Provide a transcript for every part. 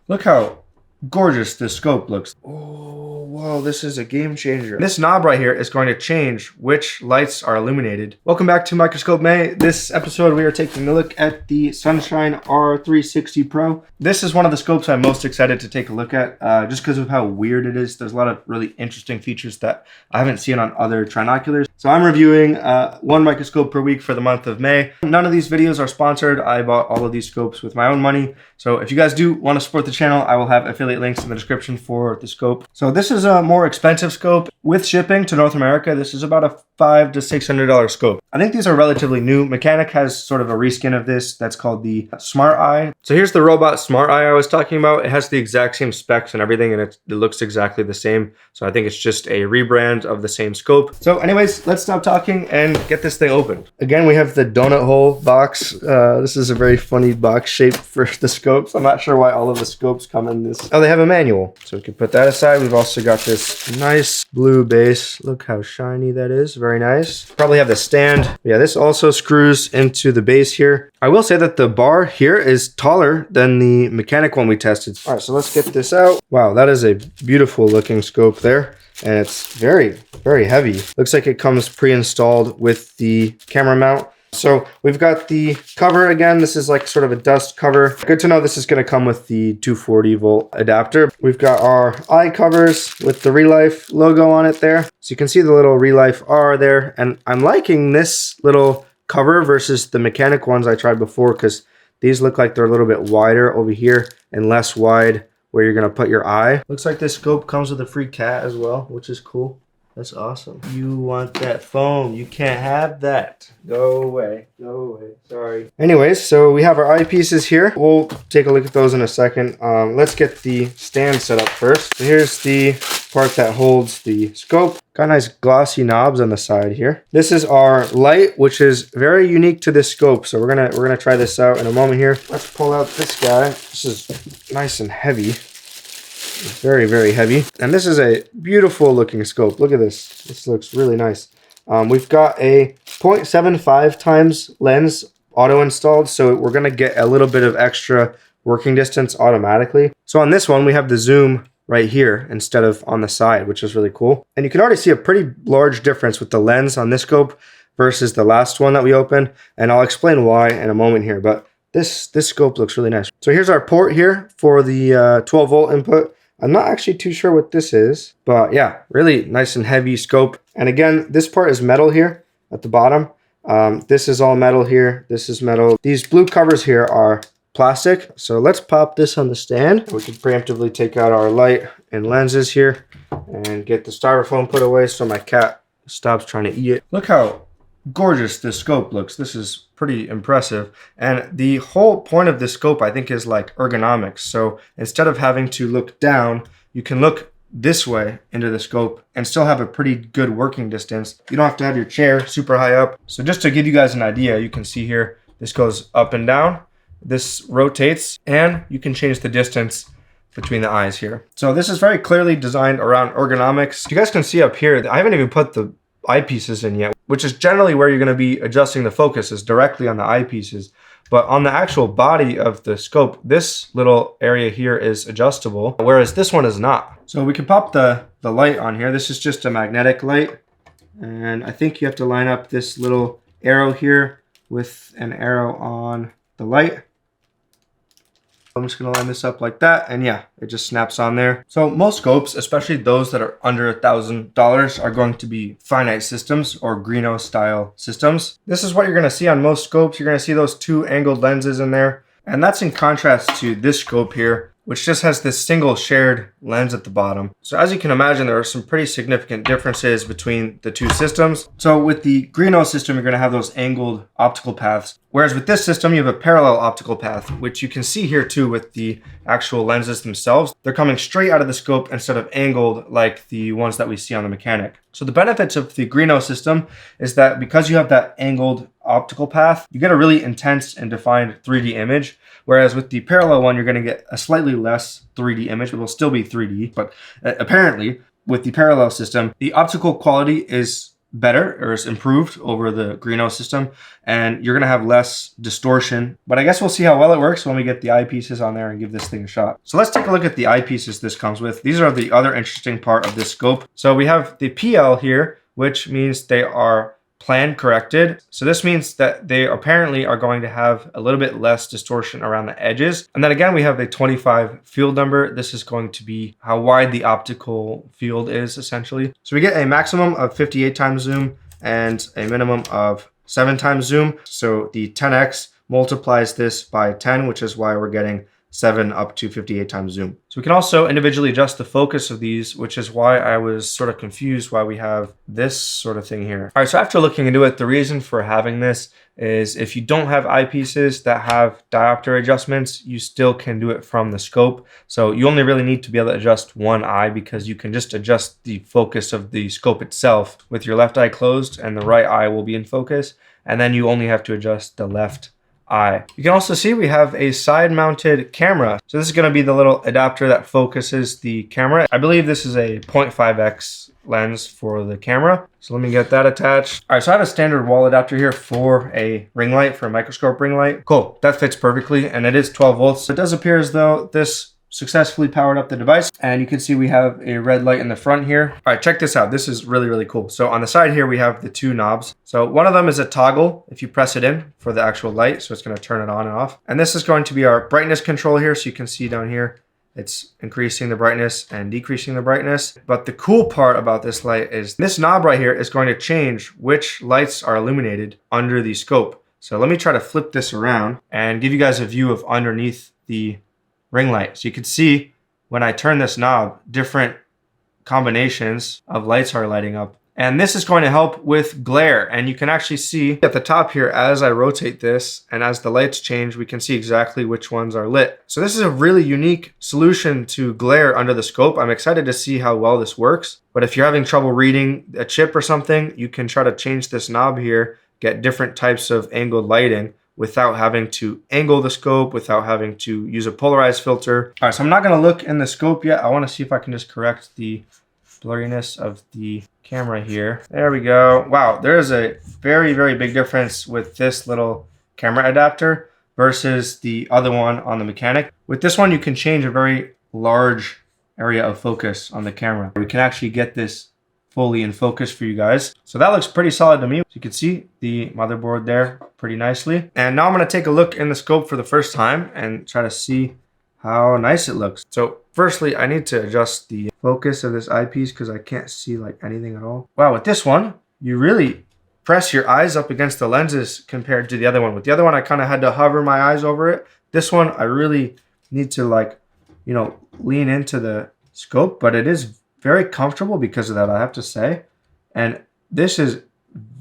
Look how gorgeous this scope looks. Oh, whoa, this is a game changer. This knob right here is going to change which lights are illuminated. Welcome back to Microscope May. This episode we are taking a look at the Sunshine R360 Pro. This is one of the scopes I'm most excited to take a look at just because of how weird it is. There's a lot of really interesting features that I haven't seen on other trinoculars. So I'm reviewing one microscope per week for the month of May. None of these videos are sponsored. I bought all of these scopes with my own money. So if you guys do want to support the channel, I will have affiliate links in the description for the scope. So this is a more expensive scope. With shipping to North America, this is about a $500 to $600 scope. I think these are relatively new. Mechanic has sort of a reskin of this that's called the Smart Eye. So here's the robot Smart Eye I was talking about. It has the exact same specs and everything, and it looks exactly the same. So I think it's just a rebrand of the same scope. So anyways, let's stop talking and get this thing opened. Again, we have the donut hole box. This is a very funny box shape for the scopes. I'm not sure why all of the scopes come in this. Oh, they have a manual. So we can put that aside. We've also got this nice blue base. Look how shiny that is. Very nice. Probably have the stand. Yeah, this also screws into the base here. I will say that the bar here is taller than the mechanic one we tested. All right, so let's get this out. Wow, that is a beautiful looking scope there. And it's very, very heavy. Looks like it comes pre-installed with the camera mount. So we've got the cover again. This is like sort of a dust cover. Good to know this is going to come with the 240 volt adapter. We've got our eye covers with the Relife logo on it there. So you can see the little Relife R there. And I'm liking this little cover versus the mechanic ones I tried before because these look like they're a little bit wider over here and less wide where you're going to put your eye. Looks like this scope comes with a free cat as well, which is cool. That's awesome. You want that foam. You can't have that. Go away. Go away. Sorry. Anyways, so we have our eyepieces here. We'll take a look at those in a second. Let's get the stand set up first. So here's the part that holds the scope. Got nice glossy knobs on the side here. This is our light, which is very unique to this scope. So we're gonna try this out in a moment here. Let's pull out this guy. This is nice and heavy. It's very, very heavy. And this is a beautiful looking scope. Look at this. This looks really nice. We've got a 0.75 times lens auto installed. So we're going to get a little bit of extra working distance automatically. So on this one, we have the zoom right here instead of on the side, which is really cool. And you can already see a pretty large difference with the lens on this scope versus the last one that we opened. And I'll explain why in a moment here. But this scope looks really nice. So here's our port here for the 12 volt input. I'm not actually too sure what this is, but yeah, really nice and heavy scope. And again, this part is metal here at the bottom. This is all metal here. This is metal. These blue covers here are plastic. So let's pop this on the stand. We can preemptively take out our light and lenses here and get the styrofoam put away so my cat stops trying to eat it. Look how gorgeous this scope looks. This is pretty impressive. And the whole point of this scope, I think, is like ergonomics. So instead of having to look down, you can look this way into the scope and still have a pretty good working distance. You don't have to have your chair super high up. So just to give you guys an idea, you can see here, this goes up and down, this rotates, and you can change the distance between the eyes here. So this is very clearly designed around ergonomics. You guys can see up here, I haven't even put the eyepieces in yet, which is generally where you're going to be adjusting the focus is directly on the eyepieces. But on the actual body of the scope, this little area here is adjustable, whereas this one is not. So we can pop the light on here. This is just a magnetic light. And I think you have to line up this little arrow here with an arrow on the light. I'm just going to line this up like that, and yeah, it just snaps on there. So most scopes, especially those that are under $1,000, are going to be finite systems or Greenough style systems. This is what you're going to see on most scopes. You're going to see those two angled lenses in there, and that's in contrast to this scope here, which just has this single shared lens at the bottom. So as you can imagine, there are some pretty significant differences between the two systems. So with the Greenough system, you're going to have those angled optical paths. Whereas with this system, you have a parallel optical path, which you can see here too with the actual lenses themselves. They're coming straight out of the scope instead of angled like the ones that we see on the mechanic. So the benefits of the Greenough system is that because you have that angled optical path, you get a really intense and defined 3D image. Whereas with the parallel one, you're going to get a slightly less 3D image. It will still be 3D, but apparently with the parallel system, the optical quality is better or is improved over the Greenough system, and you're gonna have less distortion. But I guess we'll see how well it works when we get the eyepieces on there and give this thing a shot. So let's take a look at the eyepieces this comes with. These are the other interesting part of this scope. So we have the PL here, which means they are plan corrected. So this means that they apparently are going to have a little bit less distortion around the edges. And then again, we have a 25 field number. This is going to be how wide the optical field is essentially. So we get a maximum of 58 times zoom and a minimum of 7 times zoom. So the 10x multiplies this by 10, which is why we're getting 7 up to 58 times zoom. So we can also individually adjust the focus of these, which is why I was sort of confused why we have this sort of thing here. All right, so after looking into it, the reason for having this is if you don't have eyepieces that have diopter adjustments, you still can do it from the scope. So you only really need to be able to adjust one eye because you can just adjust the focus of the scope itself with your left eye closed and the right eye will be in focus. And then you only have to adjust the left eye. You can also see we have a side mounted camera. So this is going to be the little adapter that focuses the camera. I believe this is a 0.5x lens for the camera. So let me get that attached. All right, so I have a standard wall adapter here for a ring light, for a microscope ring light. Cool, that fits perfectly and it is 12 volts. It does appear as though this successfully powered up the device, and you can see we have a red light in the front here. All right, check this out. This is really, really cool. So on the side here, we have the two knobs. So one of them is a toggle if you press it in for the actual light. So it's going to turn it on and off. And this is going to be our brightness control here. So you can see down here, it's increasing the brightness and decreasing the brightness. But the cool part about this light is this knob right here is going to change which lights are illuminated under the scope. So let me try to flip this around and give you guys a view of underneath the ring light. So you can see when I turn this knob, different combinations of lights are lighting up. And this is going to help with glare. And you can actually see at the top here, as I rotate this and as the lights change, we can see exactly which ones are lit. So this is a really unique solution to glare under the scope. I'm excited to see how well this works. But if you're having trouble reading a chip or something, you can try to change this knob here, get different types of angled lighting without having to angle the scope, without having to use a polarized filter. All right, so I'm not gonna look in the scope yet. I wanna see if I can just correct the blurriness of the camera here. There we go. Wow, there is a very, very big difference with this little camera adapter versus the other one on the mechanic. With this one, you can change a very large area of focus on the camera. We can actually get this fully in focus for you guys. So that looks pretty solid to me. So you can see the motherboard there pretty nicely. And now I'm gonna take a look in the scope for the first time and try to see how nice it looks. So firstly, I need to adjust the focus of this eyepiece because I can't see like anything at all. Wow, with this one, you really press your eyes up against the lenses compared to the other one. With the other one, I kind of had to hover my eyes over it. This one, I really need to like, you know, lean into the scope, but it is very comfortable because of that, I have to say. And this is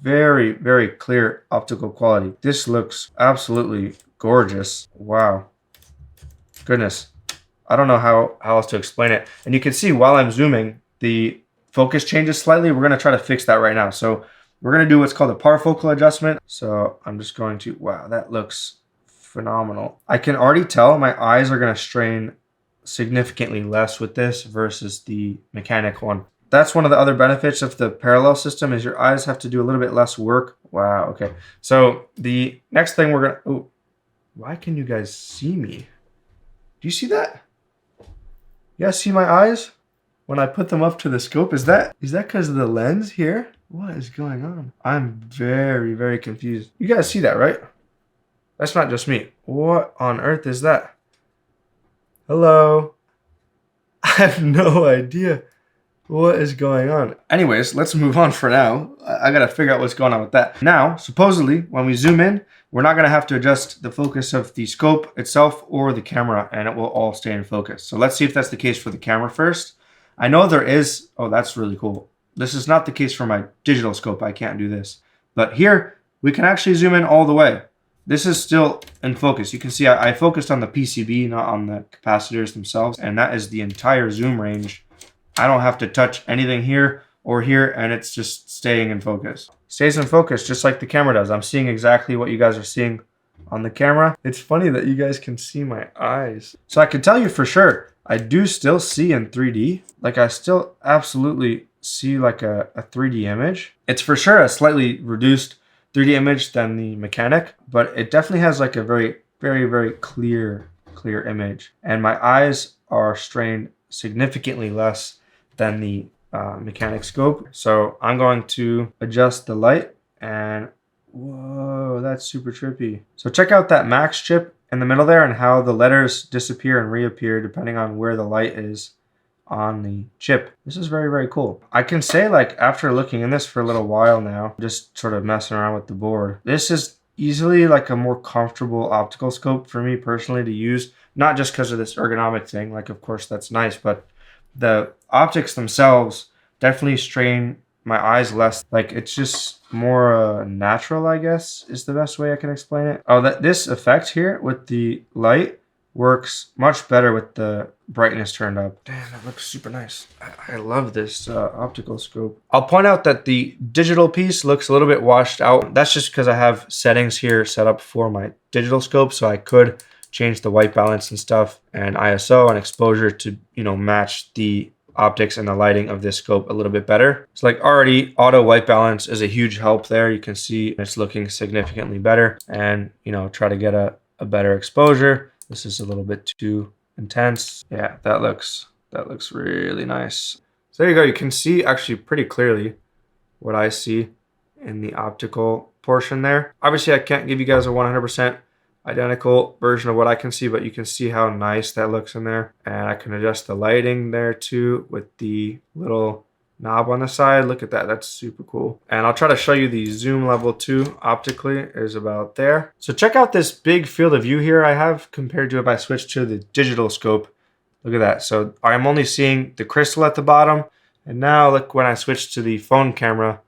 very, very clear optical quality. This looks absolutely gorgeous. Wow. Goodness. I don't know how else to explain it. And you can see while I'm zooming, the focus changes slightly. We're going to try to fix that right now. So we're going to do what's called a parfocal adjustment. So I'm just going to, wow, that looks phenomenal. I can already tell my eyes are going to strain significantly less with this versus the mechanic one. That's one of the other benefits of the parallel system is your eyes have to do a little bit less work. Wow, okay. So the next thing we're gonna, oh, why can you guys see me? Do you see that? You guys see my eyes when I put them up to the scope? Is that because of the lens here? What is going on? I'm very, very confused. You guys see that, right? That's not just me. What on earth is that? Hello. I have no idea what is going on. Anyways, let's move on for now. I gotta figure out what's going on with that. Now, supposedly, when we zoom in, we're not gonna have to adjust the focus of the scope itself or the camera, and it will all stay in focus. So let's see if that's the case for the camera first. I know there is, oh, that's really cool. This is not the case for my digital scope. I can't do this. But here, we can actually zoom in all the way. This is still in focus. You can see I focused on the PCB, not on the capacitors themselves. And that is the entire zoom range. I don't have to touch anything here or here, and it's just staying in focus. Stays in focus just like the camera does. I'm seeing exactly what you guys are seeing on the camera. It's funny that you guys can see my eyes. So I can tell you for sure, I do still see in 3D. Like I still absolutely see like a 3D image. It's for sure a slightly reduced 3D image than the mechanic, but it definitely has like a very, very, very clear image. And my eyes are strained significantly less than the mechanic scope. So I'm going to adjust the light, and whoa, that's super trippy. So check out that max chip in the middle there and how the letters disappear and reappear depending on where the light is on the chip. This is very, very cool. I can say, like, after looking in this for a little while now, just sort of messing around with the board, this is easily like a more comfortable optical scope for me personally to use, not just because of this ergonomic thing, like of course that's nice, but the optics themselves definitely strain my eyes less. Like, it's just more natural, I guess, is the best way I can explain it. Oh, this effect here with the light works much better with the brightness turned up. Damn, that looks super nice. I love this optical scope. I'll point out that the digital piece looks a little bit washed out. That's just because I have settings here set up for my digital scope, so I could change the white balance and stuff and ISO and exposure to, you know, match the optics and the lighting of this scope a little bit better. It's like already auto white balance is a huge help there. You can see it's looking significantly better, and, you know, try to get a better exposure. This is a little bit too intense. Yeah, that looks really nice. So there you go. You can see actually pretty clearly what I see in the optical portion there. Obviously, I can't give you guys a 100% identical version of what I can see, but you can see how nice that looks in there. And I can adjust the lighting there too with the little knob on the side. Look at that, that's super cool. And I'll try to show you the zoom level too. Optically is about there. So check out this big field of view here I have compared to if I switch to the digital scope. Look at that. So I'm only seeing the crystal at the bottom, and now look when I switch to the phone camera,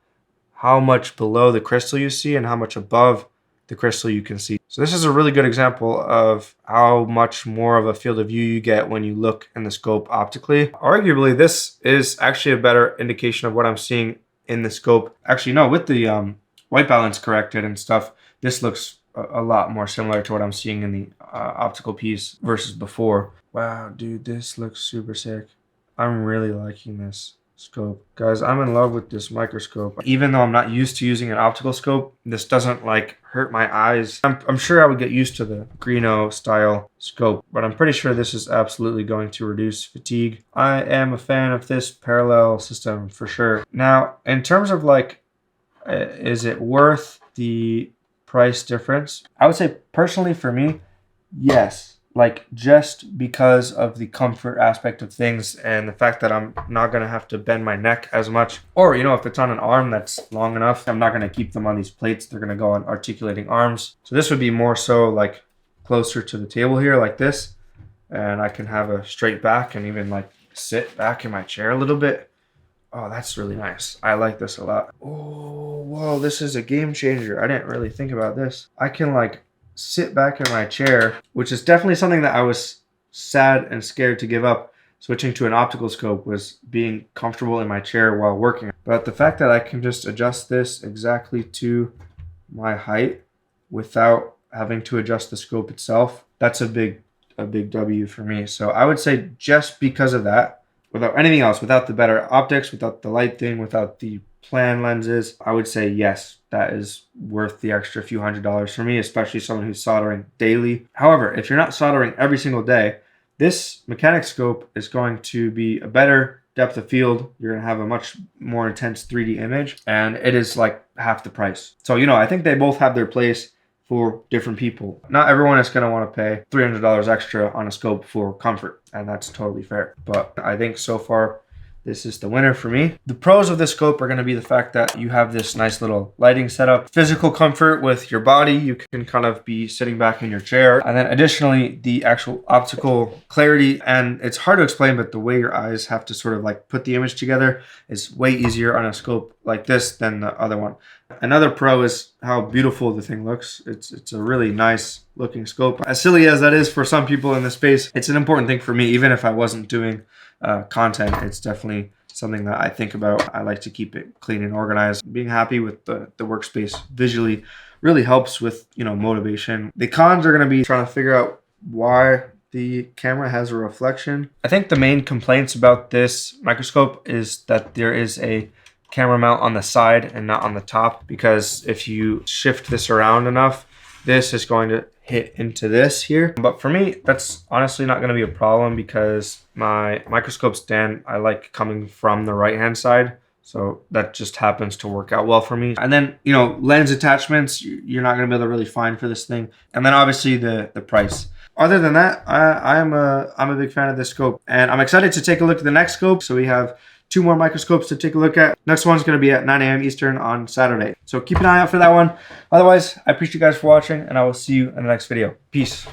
how much below the crystal you see and how much above the crystal you can see. So this is a really good example of how much more of a field of view you get when you look in the scope optically. Arguably, this is actually a better indication of what I'm seeing in the scope. Actually, no, with the white balance corrected and stuff, this looks a lot more similar to what I'm seeing in the optical piece versus before. Wow, dude, this looks super sick. I'm really liking this scope. Guys, I'm in love with this microscope. Even though I'm not used to using an optical scope, this doesn't like hurt my eyes. I'm sure I would get used to the Greenough style scope, but I'm pretty sure this is absolutely going to reduce fatigue. I am a fan of this parallel system for sure. Now, in terms of like, is it worth the price difference? I would say personally for me, yes. Like, just because of the comfort aspect of things and the fact that I'm not going to have to bend my neck as much. Or, you know, if it's on an arm that's long enough, I'm not going to keep them on these plates. They're going to go on articulating arms. So this would be more so like closer to the table here like this. And I can have a straight back and even like sit back in my chair a little bit. Oh, that's really nice. I like this a lot. Oh, whoa, this is a game changer. I didn't really think about this. I can like sit back in my chair, which is definitely something that I was sad and scared to give up. Switching to an optical scope was being comfortable in my chair while working. But the fact that I can just adjust this exactly to my height without having to adjust the scope itself, that's a big W for me. So I would say just because of that, without anything else, without the better optics, without the light thing, without the plan lenses, I would say yes, that is worth the extra few $100s for me, especially someone who's soldering daily. However, if you're not soldering every single day, this mechanic scope is going to be a better depth of field. You're going to have a much more intense 3D image, and it is like half the price. So, you know, I think they both have their place for different people. Not everyone is going to want to pay $300 extra on a scope for comfort, and that's totally fair. But I think so far, this is the winner for me. The pros of this scope are going to be the fact that you have this nice little lighting setup, physical comfort with your body. You can kind of be sitting back in your chair. And then additionally, the actual optical clarity. And it's hard to explain, but the way your eyes have to sort of like put the image together is way easier on a scope like this than the other one. Another pro is how beautiful the thing looks. It's a really nice looking scope. As silly as that is for some people in the space, it's an important thing for me. Even if I wasn't doing content, it's definitely something that I think about. I like to keep it clean and organized. Being happy with the workspace visually really helps with, you know, motivation. The cons are going to be trying to figure out why the camera has a reflection. I think the main complaints about this microscope is that there is a camera mount on the side and not on the top, because if you shift this around enough, this is going to hit into this here. But for me, that's honestly not going to be a problem because my microscope stand, I like coming from the right hand side. So that just happens to work out well for me. And then, you know, lens attachments, you're not going to be able to really find for this thing. And then obviously the price. Other than that, I'm a big fan of this scope, and I'm excited to take a look at the next scope. So we have 2 more microscopes to take a look at. Next one's going to be at 9 a.m. Eastern on Saturday. So keep an eye out for that one. Otherwise, I appreciate you guys for watching, and I will see you in the next video. Peace.